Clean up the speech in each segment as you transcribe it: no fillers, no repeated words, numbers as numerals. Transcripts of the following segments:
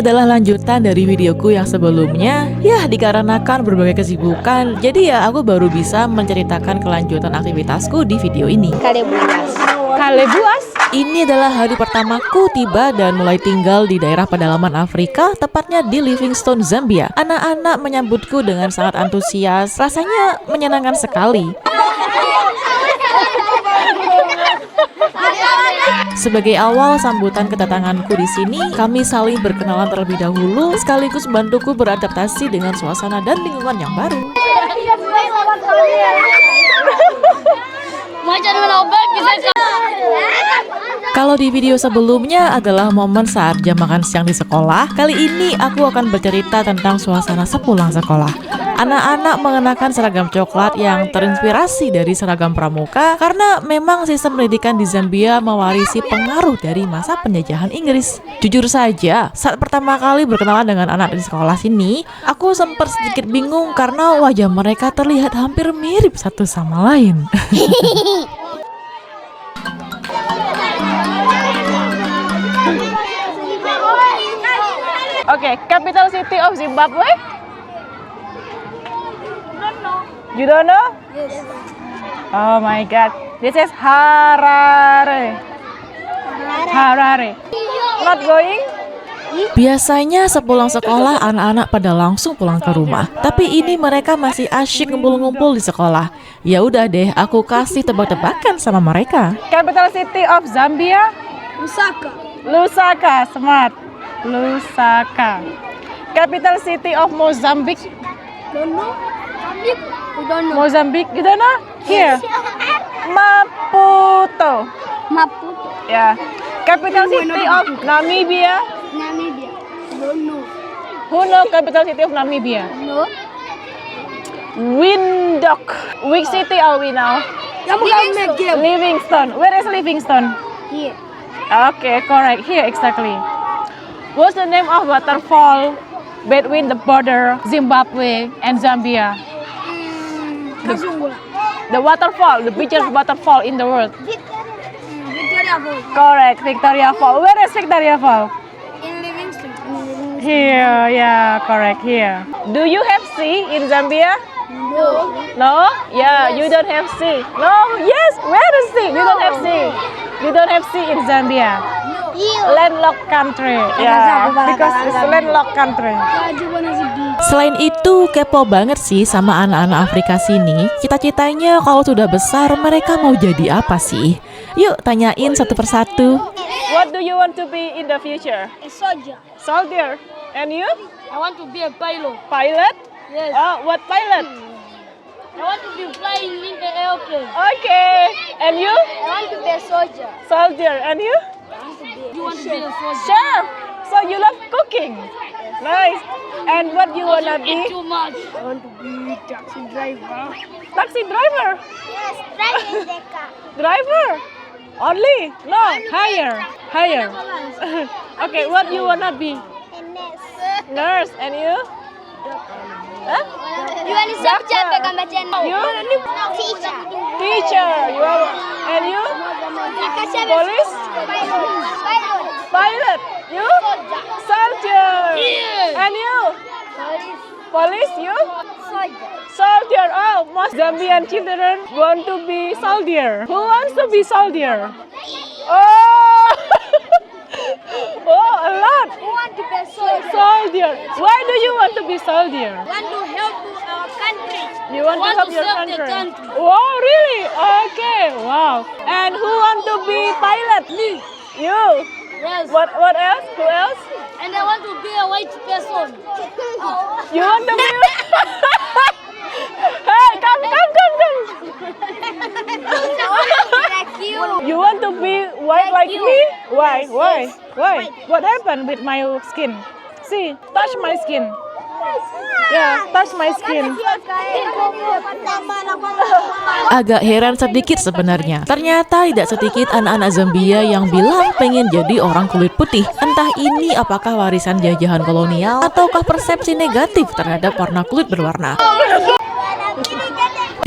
adalah lanjutan dari videoku yang sebelumnya. Ya, dikarenakan berbagai kesibukan, jadi ya aku baru bisa menceritakan kelanjutan aktivitasku di video ini. Kalebuas. Ini adalah hari pertamaku tiba dan mulai tinggal di daerah pedalaman Afrika, tepatnya di Livingstone, Zambia. Anak-anak menyambutku dengan sangat antusias, rasanya menyenangkan sekali. Sebagai awal sambutan kedatanganku di sini, kami saling berkenalan terlebih dahulu, sekaligus membantuku beradaptasi dengan suasana dan lingkungan yang baru. Kalau di video sebelumnya adalah momen saat jam makan siang di sekolah, kali ini aku akan bercerita tentang suasana sepulang sekolah. Anak-anak mengenakan seragam coklat yang terinspirasi dari seragam pramuka karena memang sistem pendidikan di Zambia mewarisi pengaruh dari masa penjajahan Inggris. Jujur saja, saat pertama kali berkenalan dengan anak di sekolah sini, aku sempat sedikit bingung karena wajah mereka terlihat hampir mirip satu sama lain. Okay, capital city of Zimbabwe? You don't know? Yes. Oh my god. This is Harare. Harare. Not going? Biasanya sepulang sekolah anak-anak pada langsung pulang ke rumah. Tapi ini mereka masih asyik ngumpul-ngumpul di sekolah. Ya udah deh, aku kasih tebak-tebakan sama mereka. Capital city of Zambia? Lusaka. Lusaka, smart. Lusaka. Capital city of Mozambique? Don't know? We don't know. Mozambique, you don't know? Here. Maputo. Maputo. Yeah. Capital city of Namibia? Namibia. Don't know. Who know capital city of Namibia? No. Windhoek. Which city are we now? Livingstone. Where is Livingstone? Here. Okay, correct. Here, exactly. What's the name of waterfall between the border Zimbabwe and Zambia? Kazungula. The waterfall, the biggest waterfall in the world. Victoria Falls. Correct, Victoria Falls. Where is Victoria Falls? In Livingston. Here, yeah, correct, here. Do you have sea in Zambia? No. No? Yeah, you don't have sea. No? Yes, where is sea? You don't have sea. You don't have sea in Zambia. Landlocked country. Yeah, because it's landlocked country. Selain itu, kepo banget sih sama anak-anak Afrika sini. Cita-citanya kalau sudah besar mereka mau jadi apa sih? Yuk tanyain satu persatu. What do you want to be in the future? A soldier. Soldier. And you? I want to be a pilot. Pilot? Yes. Oh, what pilot? I want to be flying in the airplane. Okay. And you? I want to be a soldier. Soldier. And you? You want to be a soldier? Chef. So you love cooking. Nice. And what you wanna be? Too much. I want to be taxi driver. Taxi driver. Yes, driving the car. Driver. Only? No, higher. Higher. Okay, what you wanna be? A nurse. Nurse. And you? Huh? You want to subject the competition? You? Teacher. Teacher. You are, and you? Police? Pilot. Pilot. You? Soldier. Yeah. And you? Police. You? Soldier. Soldier. Oh, most Zambian children want to be soldier. Who wants to be soldier? Oh! Oh, a lot. Who want to be a soldier? Soldier. Why do you want to be soldier? Want to help our country. You want to help your serve the country? country. Wow, really? Okay, wow. And who want to be pilot? Me. You. Yes. What else? Who else? And I want to be a white person. You want to be? Hey, come. Like you. You want to be white like you. me? Why? Yes, Why? yes. Why? What happened with my skin? See, touch my skin. Yeah, touch my skin. Agak heran sedikit sebenarnya. Ternyata tidak sedikit anak-anak Zambia yang bilang pengen jadi orang kulit putih. Entah ini apakah warisan jajahan kolonial ataukah persepsi negatif terhadap warna kulit berwarna.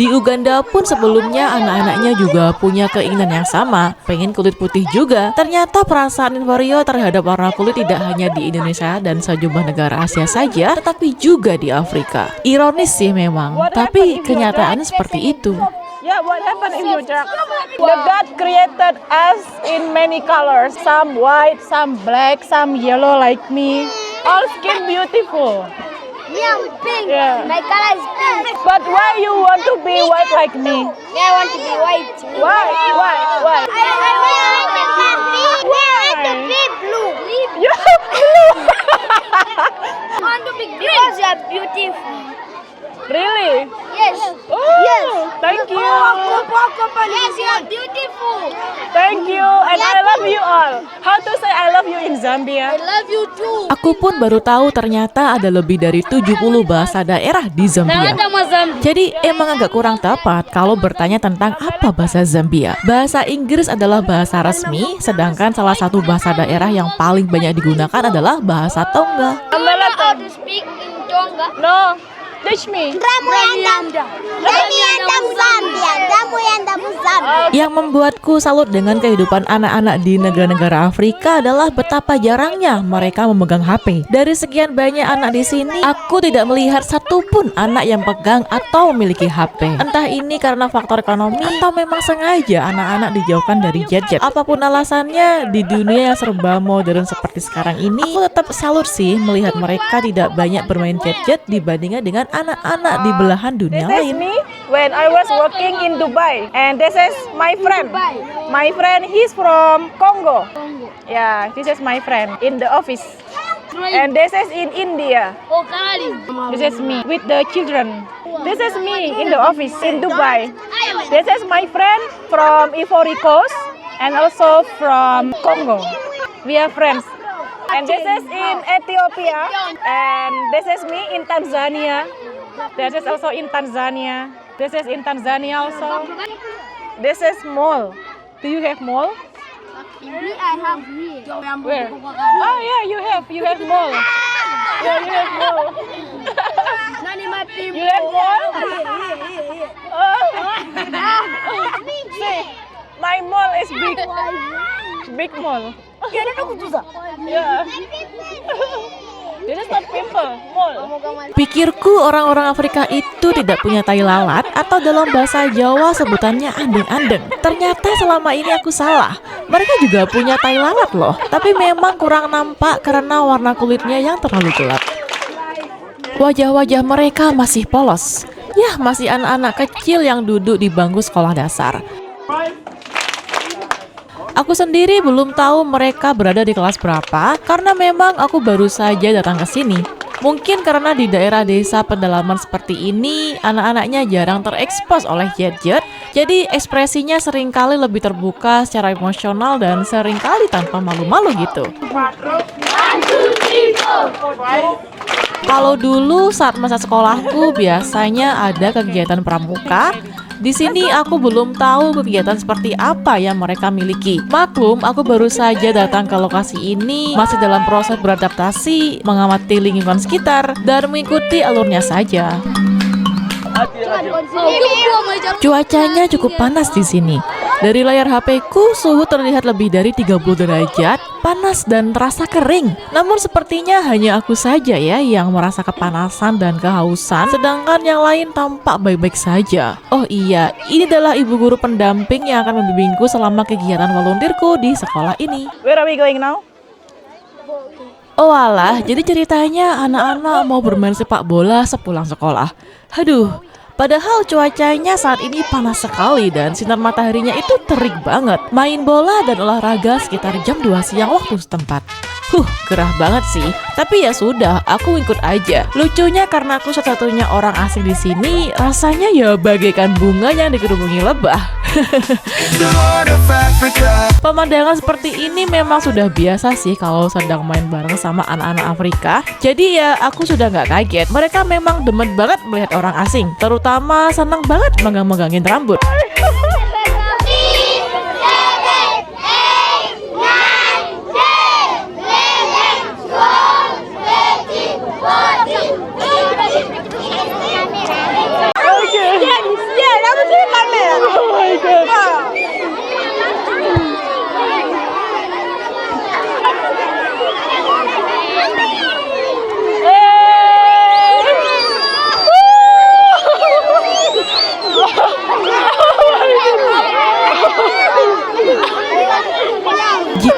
Di Uganda pun sebelumnya anak-anaknya juga punya keinginan yang sama, pengen kulit putih juga. Ternyata perasaan inferior terhadap warna kulit tidak hanya di Indonesia dan sejumlah negara Asia saja, tetapi juga di Afrika. Ironis sih memang, tapi kenyataannya seperti itu. Yeah, what happened if you drunk? The God created us in many colors. Some white, some black, some yellow like me. All skin beautiful. Yeah, pink. Yeah. My color is pink. But why you want to be white like me? Yeah, I want to be white. Why? Why? Why? I want to be blue. You blue. I want to be green. Because you are beautiful. Really? Yes. Oh, thank you. Yes, you are beautiful. Thank you. And I love you all. How to say I love you in Zambia? I love you too. Aku pun baru tahu ternyata ada lebih dari 70 bahasa daerah di Zambia. Jadi emang agak kurang tepat kalau bertanya tentang apa bahasa Zambia. Bahasa Inggris adalah bahasa resmi, sedangkan salah satu bahasa daerah yang paling banyak digunakan adalah bahasa Tonga. How to speak in Tonga? No. Teach me. Yang membuatku salut dengan kehidupan anak-anak di negara-negara Afrika adalah betapa jarangnya mereka memegang HP. Dari sekian banyak anak di sini, aku tidak melihat satupun anak yang pegang atau memiliki HP. Entah ini karena faktor ekonomi atau memang sengaja anak-anak dijauhkan dari gadget. Apapun alasannya, di dunia yang serba modern seperti sekarang ini, aku tetap salut sih melihat mereka tidak banyak bermain gadget dibandingkan dengan anak-anak di belahan dunia This is lain. me when I was working in Dubai, and this is my friend. My friend, he's from Congo. Yeah, this is my friend in the office. And this is in India. Oh, Kali. This is me with the children. This is me in the office in Dubai. This is my friend from Ivory Coast and also from Congo. We are friends. And this is in Ethiopia, and this is me in Tanzania. This is also in Tanzania. This is in Tanzania also. This is mall. Do you have mall? Me, I have here. Where? Oh yeah, you have mall. Yeah, you have mall. You have mall? Oh. See, my mall is big. Big mall. Yeah. This is not pimple, mall. Pikirku orang-orang Afrika itu tidak punya tai lalat atau dalam bahasa Jawa sebutannya andeng-andeng. Ternyata selama ini aku salah. Mereka juga punya tai lalat loh, tapi memang kurang nampak karena warna kulitnya yang terlalu gelap. Wajah-wajah mereka masih polos. Yah, masih anak-anak kecil yang duduk di bangku sekolah dasar. Aku sendiri belum tahu mereka berada di kelas berapa karena memang aku baru saja datang ke sini. Mungkin karena di daerah desa pedalaman seperti ini, anak-anaknya jarang terekspos oleh gadget, jadi ekspresinya seringkali lebih terbuka secara emosional dan seringkali tanpa malu-malu gitu. Kalau dulu saat masa sekolahku biasanya ada kegiatan pramuka. Di sini aku belum tahu kegiatan seperti apa yang mereka miliki. Maklum, aku baru saja datang ke lokasi ini, masih dalam proses beradaptasi, mengamati lingkungan sekitar, dan mengikuti alurnya saja. Cuacanya cukup panas di sini. Dari layar HP-ku, suhu terlihat lebih dari 30 derajat, panas dan terasa kering. Namun sepertinya hanya aku saja ya yang merasa kepanasan dan kehausan, sedangkan yang lain tampak baik-baik saja. Oh iya, ini adalah ibu guru pendamping yang akan membimbingku selama kegiatan volunteerku di sekolah ini. Where are we going now? Oh alah, jadi ceritanya anak-anak mau bermain sepak bola sepulang sekolah. Aduh, padahal cuacanya saat ini panas sekali dan sinar mataharinya itu terik banget. Main bola dan olahraga sekitar jam 2 siang waktu setempat. Gerah banget sih. Tapi ya sudah, aku ikut aja. Lucunya karena aku satu-satunya orang asing di sini, rasanya ya bagaikan bunga yang dikerubungi lebah. Pemandangan seperti ini memang sudah biasa sih kalau sedang main bareng sama anak-anak Afrika. Jadi ya aku sudah nggak kaget. Mereka memang demen banget melihat orang asing, terutama senang banget megang-megangin rambut.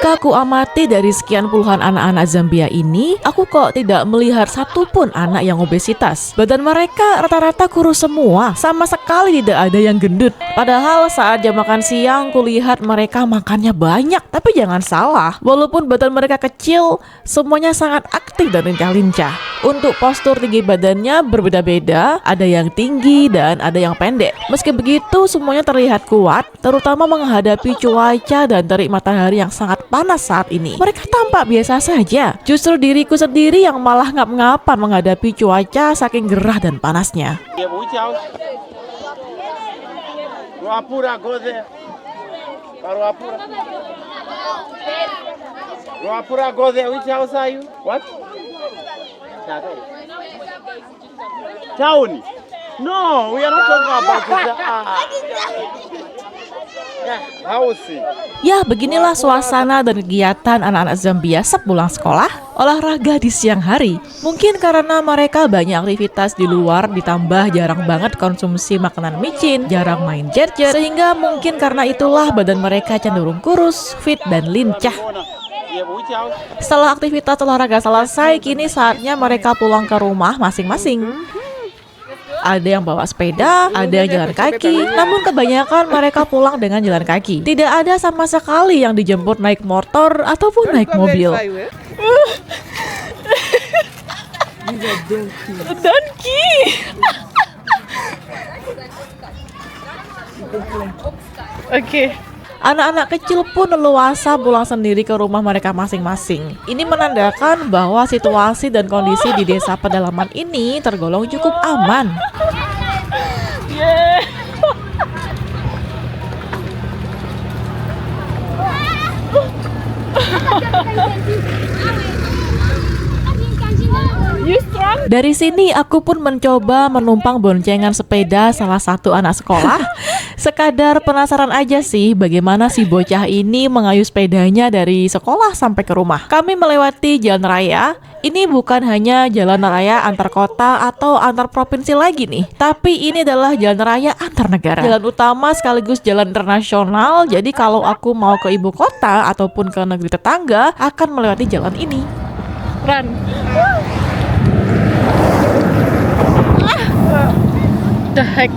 Jika ku amati dari sekian puluhan anak-anak Zambia ini, aku kok tidak melihat satupun anak yang obesitas. Badan mereka rata-rata kurus semua, sama sekali tidak ada yang gendut. Padahal saat jam makan siang kulihat mereka makannya banyak. Tapi jangan salah, walaupun badan mereka kecil, semuanya sangat aktif dan lincah-lincah. Untuk postur tinggi badannya berbeda-beda, ada yang tinggi dan ada yang pendek. Meski begitu, semuanya terlihat kuat, terutama menghadapi cuaca dan terik matahari yang sangat panas saat ini. Mereka tampak biasa saja. Justru diriku sendiri yang malah ngap-ngapan menghadapi cuaca saking gerah dan panasnya. Ruapura, go there. Ruapura. Ruapura, go there. Which house are you? What? Town. No, we are not talking about house. Ya, beginilah suasana dan kegiatan anak-anak Zambia sepulang sekolah, olahraga di siang hari. Mungkin karena mereka banyak aktivitas di luar, ditambah jarang banget konsumsi makanan micin, jarang main gadget, sehingga mungkin karena itulah badan mereka cenderung kurus, fit, dan lincah. Setelah aktivitas olahraga selesai, kini saatnya mereka pulang ke rumah masing-masing. Ada yang bawa sepeda, ada yang jalan kaki, namun kebanyakan mereka pulang dengan jalan kaki. Tidak ada sama sekali yang dijemput naik motor ataupun naik mobil. Donkey. Oke. Anak-anak kecil pun leluasa pulang sendiri ke rumah mereka masing-masing. Ini menandakan bahwa situasi dan kondisi di desa pedalaman ini tergolong cukup aman. Dari sini aku pun mencoba menumpang boncengan sepeda salah satu anak sekolah. Sekadar penasaran aja sih bagaimana si bocah ini mengayuh sepedanya dari sekolah sampai ke rumah. Kami melewati jalan raya. Ini bukan hanya jalan raya antar kota atau antar provinsi lagi nih, tapi ini adalah jalan raya antar negara. Jalan utama sekaligus jalan internasional. Jadi kalau aku mau ke ibu kota ataupun ke negeri tetangga akan melewati jalan ini. Run. The heck.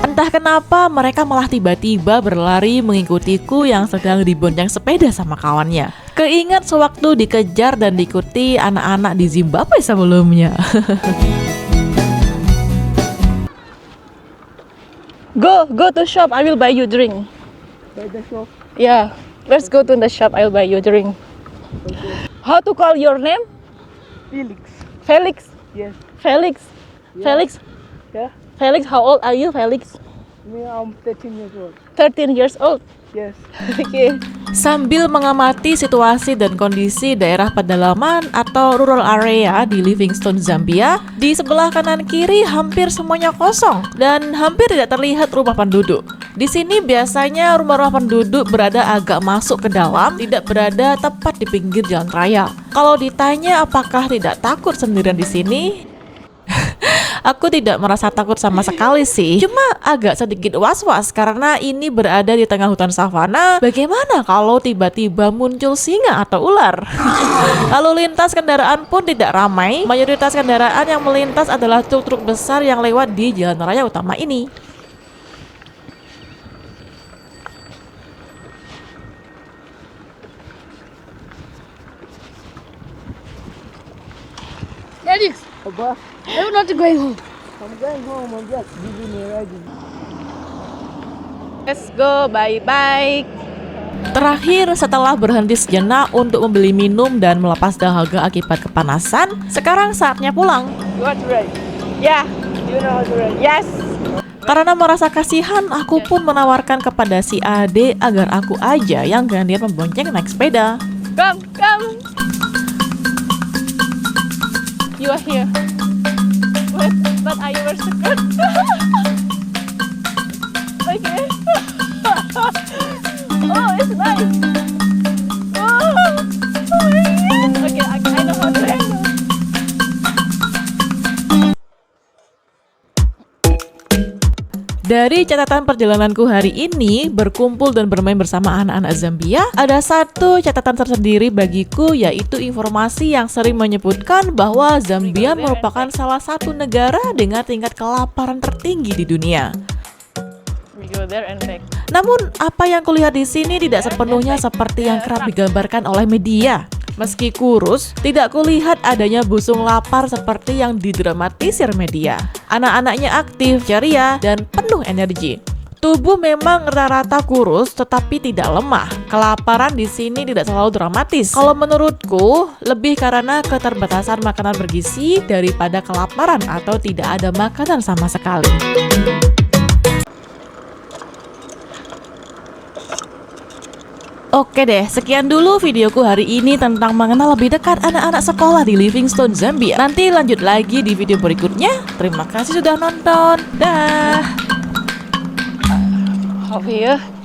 Entah kenapa mereka malah tiba-tiba berlari mengikutiku yang sedang dibonceng sepeda sama kawannya. Keingat sewaktu dikejar dan diikuti anak-anak di Zimbabwe sebelumnya. Go to shop, I will buy you drink. By the shop. Yeah, let's go to the shop, I will buy you drink. How to call your name? Felix. Felix. Yes. Felix. Yeah. Felix. Yeah. Felix, how old are you, Felix? Me, I'm 13 years old. 13 years old. Yes. Okay. Sambil mengamati situasi dan kondisi daerah pedalaman atau rural area di Livingstone, Zambia, di sebelah kanan kiri hampir semuanya kosong dan hampir tidak terlihat rumah penduduk. Di sini biasanya rumah-rumah penduduk berada agak masuk ke dalam, tidak berada tepat di pinggir jalan raya. Kalau ditanya apakah tidak takut sendirian di sini? Aku tidak merasa takut sama sekali sih. Cuma agak sedikit was-was karena ini berada di tengah hutan savana. Bagaimana kalau tiba-tiba muncul singa atau ular? Lalu lintas kendaraan pun tidak ramai. Mayoritas kendaraan yang melintas adalah truk-truk besar yang lewat di jalan raya utama ini. Felix, Abba, I'm not going home. I'm going home. I'm just giving a ride. Let's go, bye-bye. Terakhir, setelah berhenti sejenak untuk membeli minum dan melepas dahaga akibat kepanasan, sekarang saatnya pulang. You want to ride? Ya, You know how to ride? yes. Karena merasa kasihan, aku pun menawarkan kepada si Ade agar aku aja yang gantian membonceng naik sepeda. Come. You are here. But I wear skirt. Okay. Oh, it's nice. Okay, I know how to handle. Dari catatan perjalananku hari ini, berkumpul dan bermain bersama anak-anak Zambia, ada satu catatan tersendiri bagiku, yaitu informasi yang sering menyebutkan bahwa Zambia merupakan salah satu negara dengan tingkat kelaparan tertinggi di dunia. We go there and back. Namun, apa yang kulihat di sini tidak sepenuhnya seperti yang kerap digambarkan oleh media. Meski kurus, tidak kulihat adanya busung lapar seperti yang didramatisir media. Anak-anaknya aktif, ceria, dan penuh energi. Tubuh memang rata-rata kurus, tetapi tidak lemah. Kelaparan di sini tidak selalu dramatis. Kalau menurutku, lebih karena keterbatasan makanan bergizi daripada kelaparan atau tidak ada makanan sama sekali. Oke deh, sekian dulu videoku hari ini tentang mengenal lebih dekat anak-anak sekolah di Livingstone, Zambia. Nanti lanjut lagi di video berikutnya. Terima kasih sudah nonton. Dah. Over here.